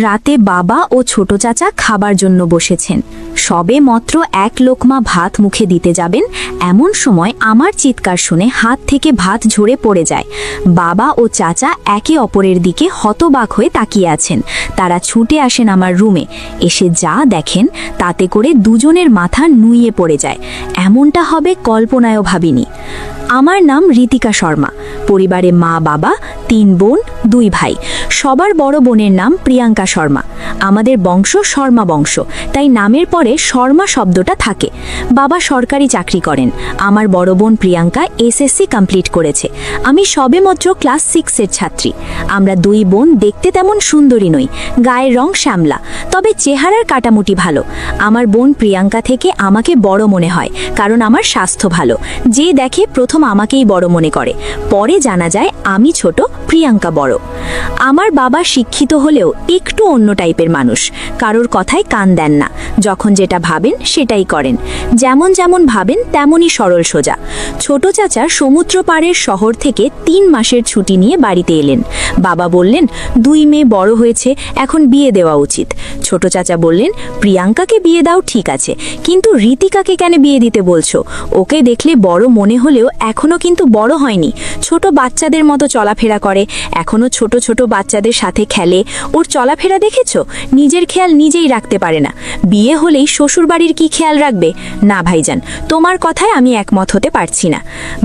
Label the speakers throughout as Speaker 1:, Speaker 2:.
Speaker 1: রাতে বাবা ও ছোট চাচা খাবার জন্য বসেছেন। সবে মাত্র এক লোকমা ভাত মুখে দিতে যাবেন, এমন সময় আমার চিৎকার শুনে হাত থেকে ভাত ঝরে পড়ে যায়। বাবা ও চাচা একে অপরের দিকে হতবাক হয়ে তাকিয়ে আছেন। তারা ছুটে আসেন আমার রুমে। এসে যা দেখেন তাতে করে দুজনের মাথা নুইয়ে পড়ে যায়। এমনটা হবে কল্পনায়ও ভাবিনি। আমার নাম ঋতিকা শর্মা। পরিবারে মা, বাবা, 3 বোন, 2 ভাই। সবার বড় বোনের নাম প্রিয়াঙ্কা শর্মা। আমাদের বংশ শর্মা বংশ, তাই নামের পরে শর্মা শব্দটা থাকে। বাবা সরকারি চাকরি করেন। আমার বড় বোন প্রিয়াঙ্কা এসএসসি কমপ্লিট করেছে। আমি সবেমাত্র ক্লাস 6-এর ছাত্রী। আমরা 2 বোন দেখতে তেমন সুন্দরী নই, গায়ের রং শ্যামলা, তবে চেহারার কাটামুটি ভালো। আমার বোন প্রিয়াঙ্কা থেকে আমাকে বড় মনে হয়, কারণ আমার স্বাস্থ্য ভালো। যে দেখে প্রথম আমাকেই বড় মনে করে, পরে জানা যায় আমি ছোট, প্রিয়াঙ্কা বড়। আমার বাবা শিক্ষিত হলেও একটু অন্য টাইপের মানুষ। কারোর কথায় কান দেন না, যখন যেটা ভাবেন সেটাই করেন। যেমন যেমন ভাবেন তেমনই সরল সোজা। ছোট চাচা সমুদ্র পাড়ের শহর থেকে 3 মাসের ছুটি নিয়ে বাড়িতে এলেন। বাবা বললেন, 2 মেয়ে বড় হয়েছে, এখন বিয়ে দেওয়া উচিত। ছোট চাচা বললেন, প্রিয়াঙ্কাকে বিয়ে দাও ঠিক আছে, কিন্তু ঋতিকাকে কেন বিয়ে দিতে বলছো? ওকে দেখলে বড় মনে হলেও এখনো কিন্তু বড় হয়নি। ছোট বাচ্চাদের মতো চলাফেরা করে, এখনো ছোট ছোট বাচ্চাদের সাথে খেলে। ওর চলাফেরা দেখেছো? নিজের খেয়াল নিজেই রাখতে পারে না। বিয়ে হলেই শ্বশুরবাড়ির কি খেয়াল রাখবে? না ভাইজান, তোমার কথায় আমি একমত হতে পারছি না।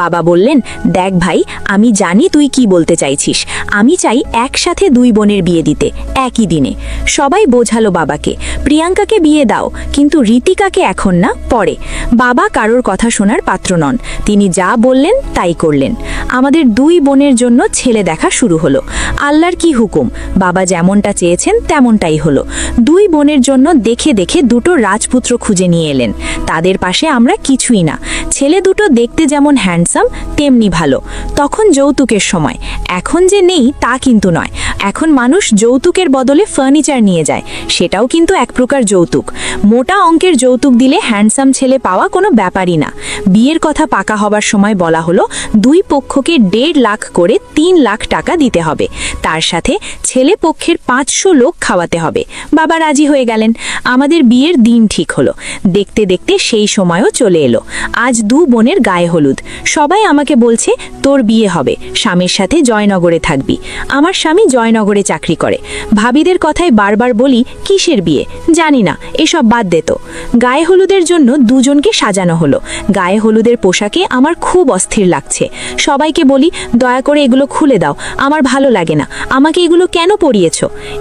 Speaker 1: বাবা বললেন, দেখ ভাই, আমি জানি তুই কি বলতে চাইছিস। আমি চাই একসাথে 2 বোনের বিয়ে দিতে একই দিনে। সবাই বোঝালো বাবাকে, প্রিয়াঙ্কাকে বিয়ে দাও, কিন্তু ঋতিকাকে এখন না, পরে। বাবা কারোর কথা শোনার পাত্র নন। তিনি যা বললেন তাই করলেন। আমাদের 2 বোনের জন্য ছেলে দেখা শুরু হলো। আল্লাহর কি হুকুম, বাবা যেমনটা চেয়েছেন তেমনটাই হলো। 2 বোনের জন্য দেখে দেখে 2টো রাজপুত্র খুঁজে নিয়ে এলেন। তাদের পাশে আমরা কিছুই না। ছেলে 2টো দেখতে যেমন হ্যান্ডসাম তেমনি ভালো। তখন যৌতুকের সময়, এখন যে নেই তা কিন্তু নয়। এখন মানুষ যৌতুকের বদলে ফার্নিচার নিয়ে যায়, সেটাও কিন্তু এক প্রকার যৌতুক। মোটা অঙ্কের যৌতুক দিলে হ্যান্ডসাম ছেলে পাওয়া কোনো ব্যাপারই না। বিয়ের কথা পাকা হবার সময় বলা হলো 2 পক্ষকে 1.5 লাখ করে 3 লাখ টাকা দিতে হবে। তার সাথে ছেলে পক্ষের 500 লোক খাওয়াতে হবে। বাবা রাজি হয়ে গেলেন। আমাদের বিয়ের দিন ঠিক হলো। দেখতে দেখতে সেই সময়ও চলে এলো। আজ 2 বোনের গায়ে হলুদ। সবাই আমাকে বলছে, তোর বিয়ে হবে, স্বামীর সাথে জয়নগরে থাকবি। আমার স্বামী জয়নগরে চাকরি করে। ভাবিদের কথায় বারবার বলি, কিসের বিয়ে? জানি না, এসব বাদ দে তো। গায়ে হলুদের জন্য 2 জনকে সাজানো হলো। গায়ে হলুদের পোশাকে আমার খুব অস্থির লাগছে। সবাইকে বলি, দয়া করে এগুলো খুলে দাও, আমার ভালো লাগে না। আমাকে এগুলো কেন পরিয়েছ?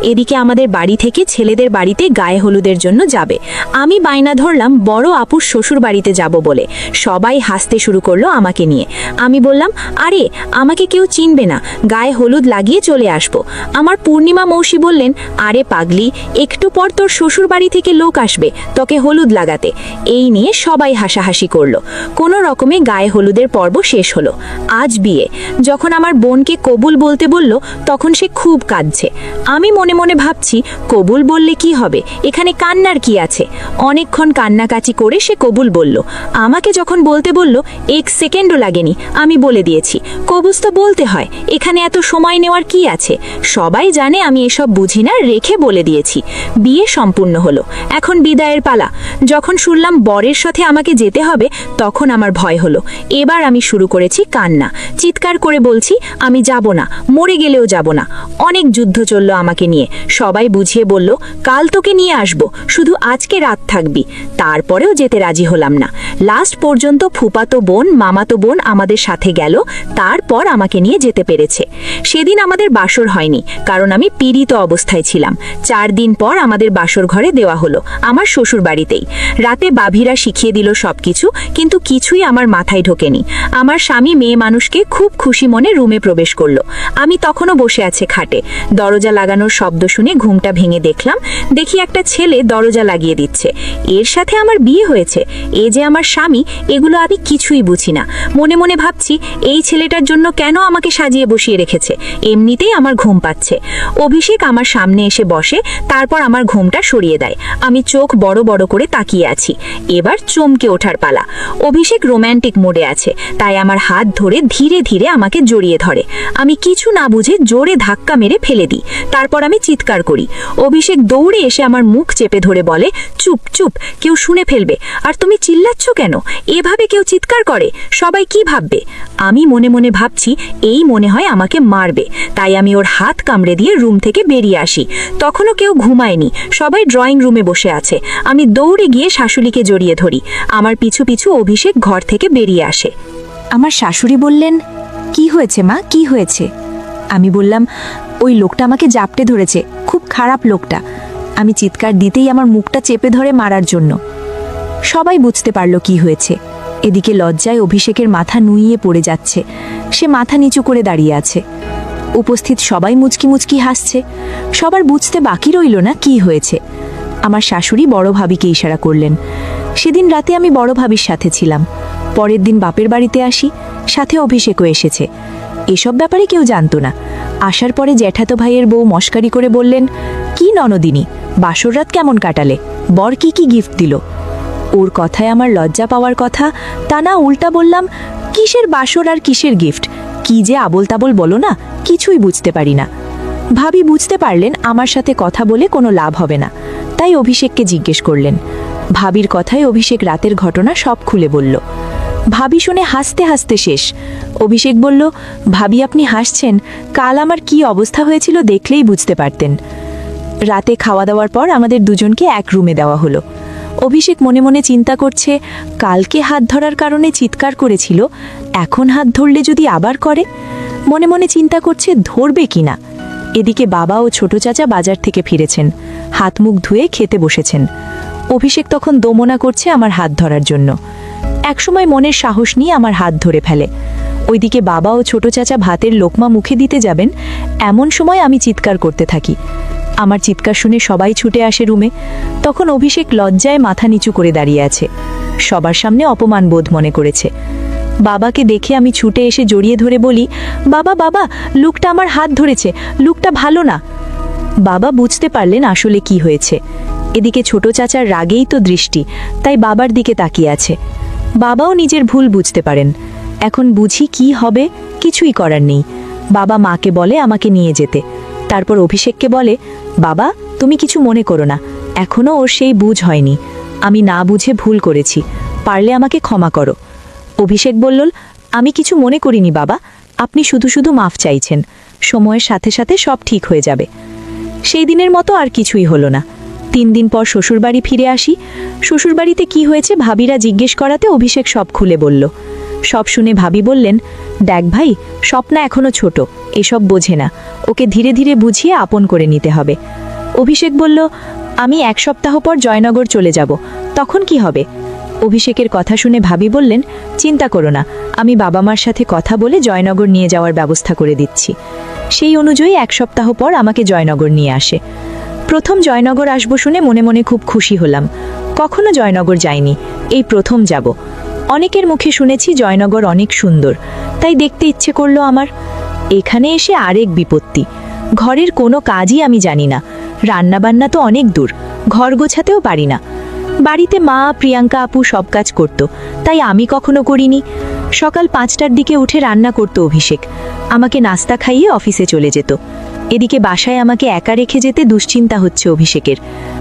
Speaker 1: এদিকে আমাদের বাড়ি থেকে ছেলেদের বাড়িতে গায়ে হলুদের জন্য যাবে। আমি বায়না ধরলাম বড় আপুর শ্বশুর বাড়িতে যাব বলে। সবাই হাসতে শুরু করলো আমাকে নিয়ে। আমি বললাম, আরে আমাকে কেউ চিনবে না, গায়ে হলুদ লাগিয়ে চলে আসবো। আমার পূর্ণিমা মৌসি বললেন, আরে পাগলি, একটু পর তোর শ্বশুর বাড়ি থেকে লোক আসবে তোকে হলুদ লাগাতে। এই নিয়ে সবাই হাসাহাসি করলো। কোনো রকমে গায়ে হলুদের পর্ব শেষ হলো। আজ বিয়ে। যখন আমার বোনকে কবুল বলতে বলল, তখন সে খুব কাঁদছে। আমি মনে মনে ভাবছি, কবুল বললে কি হবে, এখানে কান্নার কি আছে? অনেকক্ষণ কান্নাকাচি করে সে কবুল বলল। আমাকে যখন বলতে বলল, 1 সেকেন্ডও লাগেনি, আমি বলে দিয়েছি, কবুল তো বলতে হয়, এখানে এত সময় নেওয়ার কি আছে? সবাই জানে আমি এসব বুঝি না, রেখে বলে দিয়েছি। বিয়ে সম্পূর্ণ হলো। এখন বিদায়ের পালা। যখন শুনলাম বরের সাথে আমাকে যেতে হবে, তখন আমার ভয় হলো। এবার আমি শুরু করেছি কান্না। চিৎকার করে বলছি, আমি যাব না, মরে গেলেও যাব না। অনেক যুদ্ধ চললো আমাকে নিয়ে। সবাই বুঝিয়ে বলল, কাল তোকে নিয়ে আসবো, শুধু আজকে রাত থাকবি। তারপরেও যেতে রাজি হলাম না। লাস্ট পর্যন্ত ফুপাতো বোন, মামাতো বোন আমাদের সাথে গেল, তারপর আমাকে নিয়ে যেতে পেরেছে। সেদিন আমাদের বাসর হয়নি, কারণ আমি পীড়িত অবস্থায় ছিলাম। 4 দিন পর আমাদের বাসর ঘরে দেওয়া হলো, আমার শ্বশুর বাড়িতেই। রাতে বাভিরা শিখিয়ে দিল সবকিছু, কিন্তু কিছুই আমার মাথায় ঢোকেনি। আমার স্বামী মেয়ে মানুষকে খুব খুশি মনে রুমে প্রবেশ করলো। আমি তখনও বসে আছে খাটে। দরজা লাগানোর শব্দ শুনে ঘুমটা ভেঙে দেখি একটা ছেলে দরজা লাগিয়ে দিচ্ছে। এর সাথে আমার বিয়ে হয়েছে, এ যে আমার স্বামী, এগুলো আমি কিছুই বুঝি না। মনে মনে ভাবছি, এই ছেলেটার জন্য কেন আমাকে সাজিয়ে বসিয়ে রেখেছে? এমনিতেই আমার ঘুম পাচ্ছে। অভিষেক আমার সামনে এসে বসে, তারপর আমার ঘুমটা সরিয়ে দেয়। আমি চোখ বড় বড় করে তাকিয়ে আছি। এবার চমকে ওঠার পালা। অভিষেক রোম্যান্টিক মোডে আছে। তাই আমার হাত ধরে ধীরে ধীরে আমাকে জড়িয়ে ধরে। আমি কিছু না বুঝে জোরে ধাক্কা মেরে ফেলে দিই। তারপর আমি চিৎকার করি। অভিষেক দৌড়ে এসে আমার মুখ চেপে ধরে বলে, চুপ চুপ, কেউ শুনে ফেলবে। আর তুমি চিল্লাচ্ছ কেন? এভাবে কেউ চিৎকার করে, সবাই কি ভাববে? আমি মনে মনে ভাবছি এই মনে হয় আমাকে মারবে। তাই আমি ওর হাত কামড়ে দিয়ে রুম থেকে বেরিয়ে আসি। তখনও কেউ ঘুমায়নি, সবাই ড্রয়িং রুমে বসে আছে। আমি দৌড়ে গিয়ে শাশুড়িকে জড়িয়ে ধরি। আমার পিছু পিছু অভিষেক ঘর থেকে বেরিয়ে আসে।
Speaker 2: আমার শাশুড়ি বললেন, কি হয়েছে মা, কি হয়েছে? আমি বললাম, ওই লোকটা আমাকে জাপটে ধরেছে, খুব খারাপ লোকটা। আমি চিৎকার দিতেই আমার মুখটা চেপে ধরে মারার জন্য। সবাই বুঝতে পারল কি হয়েছে। এদিকে লজ্জায় অভিষেকের মাথা নুইয়ে পড়ে যাচ্ছে। সে মাথা নিচু করে দাঁড়িয়ে আছে। উপস্থিত সবাই মুচকি মুচকি হাসছে। সবার বুঝতে বাকি রইল না কি হয়েছে। আমার শাশুড়ি বড় ভাবিকে ইশারা করলেন। সেদিন রাতে আমি বড় ভাবির সাথে ছিলাম। পরের দিন বাপের বাড়িতে আসি, সাথে অভিষেকও এসেছে। এসব ব্যাপারে কেউ জানতো না। আসার পরে জ্যাঠাতো ভাইয়ের বউ মস্কারি করে বললেন, কি ননদিনী, বাসর রাত কেমন কাটালে? বর কি কি গিফট দিল? ওর কথায় আমার লজ্জা পাওয়ার কথা, তা না উল্টা বললাম, কিসের বাসর আর কিসের গিফট? কি যে আবোল তাবোল বলো না, কিছুই বুঝতে পারি না। ভাবি বুঝতে পারলেন আমার সাথে কথা বলে কোনো লাভ হবে না, তাই অভিষেককে জিজ্ঞেস করলেন। ভাবির কথায় অভিষেক রাতের ঘটনা সব খুলে বলল। ভাবি শুনে হাসতে হাসতে শেষ। অভিষেক বলল, ভাবি আপনি হাসছেন, কাল আমার কি অবস্থা হয়েছিল দেখলেই বুঝতে পারতেন। রাতে খাওয়া দাওয়ার পর আমাদের দুজনকে এক রুমে দেওয়া হলো। অভিষেক মনে মনে চিন্তা করছে, কালকে হাত ধরার কারণে চিৎকার করেছিল, এখন হাত ধরলে যদি আবার করে। মনে মনে চিন্তা করছে ধরবে কিনা। এদিকে বাবা ও ছোট চাচা বাজার থেকে ফিরেছেন, হাত মুখ ধুয়ে খেতে বসেছেন। অভিষেক তখন দোমনা করছে আমার হাত ধরার জন্য। একসময় মনের সাহস নিয়ে আমার হাত ধরে ফেলে। ওইদিকে বাবা ও ছোট চাচা ভাতের লোকমা মুখে দিতে যাবেন, এমন সময় আমি চিৎকার করতে থাকি। আমার চিৎকার শুনে সবাই ছুটে আসে রুমে। তখন অভিষেক লজ্জায় মাথা নিচু করে দাঁড়িয়ে আছে। সবার সামনে অপমান বোধ মনে করেছে। বাবাকে দেখে আমি ছুটে এসে জড়িয়ে ধরে বলি, বাবা বাবা, লোকটা আমার হাত ধরেছে, লোকটা ভালো না। বাবা বুঝতে পারলেন আসলে কি হয়েছে। এদিকে ছোট চাচার রাগেই তো দৃষ্টি, তাই বাবার দিকে তাকিয়ে আছে। বাবাও নিজের ভুল বুঝতে পারেন। এখন বুঝি কি হবে, কিছুই করার নেই। বাবা মাকে বলে আমাকে নিয়ে যেতে। তারপর অভিষেককে বলে, বাবা তুমি কিছু মনে করো না, এখনো ওর সেই বুঝ হয়নি। আমি না বুঝে ভুল করেছি, পারলে আমাকে ক্ষমা করো। অভিষেক বলল, আমি কিছু মনে করিনি বাবা, আপনি শুধু শুধু মাফ চাইছেন, সময়ের সাথে সাথে সব ঠিক হয়ে যাবে। সেই দিনের মতো আর কিছুই হলো না। 3 দিন পর শ্বশুরবাড়ি ফিরে আসি। শ্বশুরবাড়িতে কি হয়েছে ভাবিরা জিজ্ঞেস করাতে অভিষেক সব খুলে বলল। সব শুনে ভাবি বললেন, দেখ ভাই, স্বপ্না এখনো ছোট, এসব বোঝে না, ওকে ধীরে ধীরে বুঝিয়ে আপন করে নিতে হবে। অভিষেক বলল, আমি 1 সপ্তাহ পর জয়নগর চলে যাব, তখন কি হবে? অভিষেকের কথা শুনে ভাবি বললেন, চিন্তা করো না, আমি বাবা মার সাথে কথা বলে জয়নগর নিয়ে যাওয়ার ব্যবস্থা করে দিচ্ছি। সেই অনুযায়ী 1 সপ্তাহ পর আমাকে জয়নগর নিয়ে আসে। প্রথম জয়নগর আসবো শুনে মনে মনে খুব খুশি হলাম। কখনো জয়নগর যাইনি, এই প্রথম যাব। অনেকের মুখে শুনেছি জয়নগর অনেক সুন্দর, তাই দেখতে ইচ্ছে করলো আমার। এখানে এসে আরেক বিপত্তি, ঘরের কোনো কাজই আমি জানি না। রান্নাবান্না তো অনেক দূর, ঘর গোছাতেও পারি না। বাড়িতে মা, প্রিয়াঙ্কা আপু সব কাজ করত, তাই আমি কখনো করিনি। সকাল 5টার দিকে উঠে রান্না করত অভিষেক, আমাকে নাস্তা খাইয়ে অফিসে চলে যেত। এদিকে বাসায় আমাকে একা রেখে যেতে দুশ্চিন্তা হচ্ছে অভিষেকের,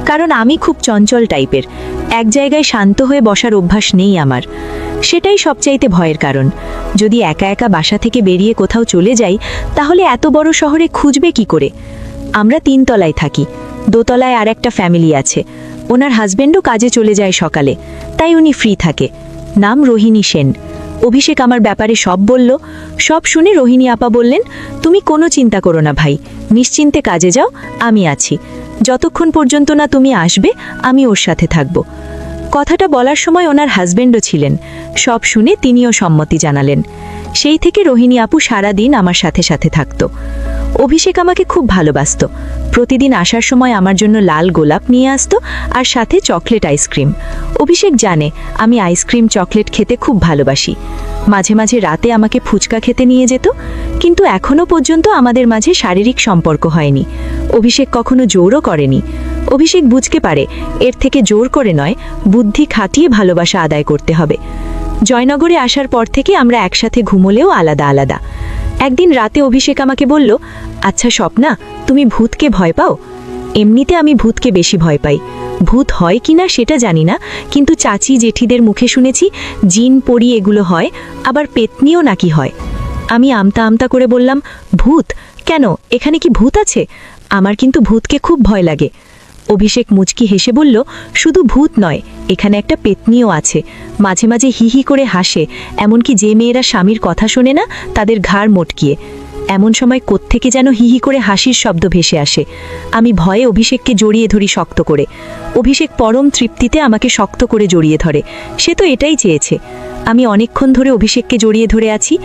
Speaker 2: কারণ আমি খুব চঞ্চল টাইপের, এক জায়গায় শান্ত হয়ে বসার অভ্যাস নেই আমার। সেটাই সবচাইতে ভয়ের কারণ। যদি একা একা বাসা থেকে বেরিয়ে কোথাও চলে যাই, তাহলে এত বড় শহরে খুঁজবে কি করে? আমরা 3 তলায় থাকি, দোতলায় আর একটা ফ্যামিলি আছে। ওনার হাজবেন্ডও কাজে চলে যায় সকালে, তাই উনি ফ্রি থাকে। নাম রোহিণী সেন। অভিষেক আমার ব্যাপারে সব বলল। সব শুনে রোহিণী আপা বললেন, তুমি কোনো চিন্তা করো না ভাই, নিশ্চিন্তে কাজে যাও, আমি আছি। যতক্ষণ পর্যন্ত না তুমি আসবে, আমি ওর সাথে থাকব। কথাটা বলার সময় ওনার হাজবেন্ডও ছিলেন। সব শুনে তিনিও সম্মতি জানালেন। সেই থেকে রোহিণী আপু সারা দিন আমার সাথে সাথে থাকতো। অভিষেক আমাকে খুব ভালোবাসতো। প্রতিদিন আসার সময় আমার জন্য লাল গোলাপ নিয়ে আসতো, আর সাথে চকলেট আইসক্রিম। অভিষেক জানে আমি আইসক্রিম চকলেট খেতে খুব ভালোবাসি। মাঝে মাঝে রাতে আমাকে ফুচকা খেতে নিয়ে যেত, কিন্তু এখনো পর্যন্ত আমাদের মাঝে শারীরিক সম্পর্ক হয়নি। অভিষেক কখনো জোরও করেনি। অভিষেক বুঝতে পারে এর থেকে জোর করে নয়, বুদ্ধি খাটিয়ে ভালোবাসা আদায় করতে হবে। জয়নগরে আসার পর থেকে আমরা একসাথে ঘুমোলেও আলাদা আলাদা। একদিন রাতে অভিষেক আমাকে বলল, আচ্ছা স্বপ্না, তুমি ভূতকে ভয় পাও? এমনিতে আমি ভূতকে বেশি ভয় পাই। ভূত হয় কিনা সেটা জানি না, কিন্তু চাচি জেঠিদের মুখে শুনেছি জিন পরি এগুলো হয়, আবার পেতনিও নাকি হয়। আমি আমতা আমতা করে বললাম, ভূত কেন, এখানে কি ভূত আছে? আমার কিন্তু ভূতকে খুব ভয় লাগে। অভিষেক মুচকি হেসে বলল, শুধু ভূত নয়, এখানে একটা পেতনিও আছে। মাঝে মাঝে হি হি করে হাসে, এমনকি যে মেয়েরা স্বামীর কথা শোনে না তাদের ঘাড় মটকিয়ে। এমন সময় কোত্থেকে যেন হি হি করে হাসির শব্দ ভেসে আসে। আমি ভয়ে অভিষেককে জড়িয়ে ধরি শক্ত করে। অভিষেক পরম তৃপ্তিতে আমাকে শক্ত করে জড়িয়ে ধরে। সে তো এটাই চেয়েছে। আমি অনেকক্ষণ ধরে অভিষেককে জড়িয়ে ধরে আছি।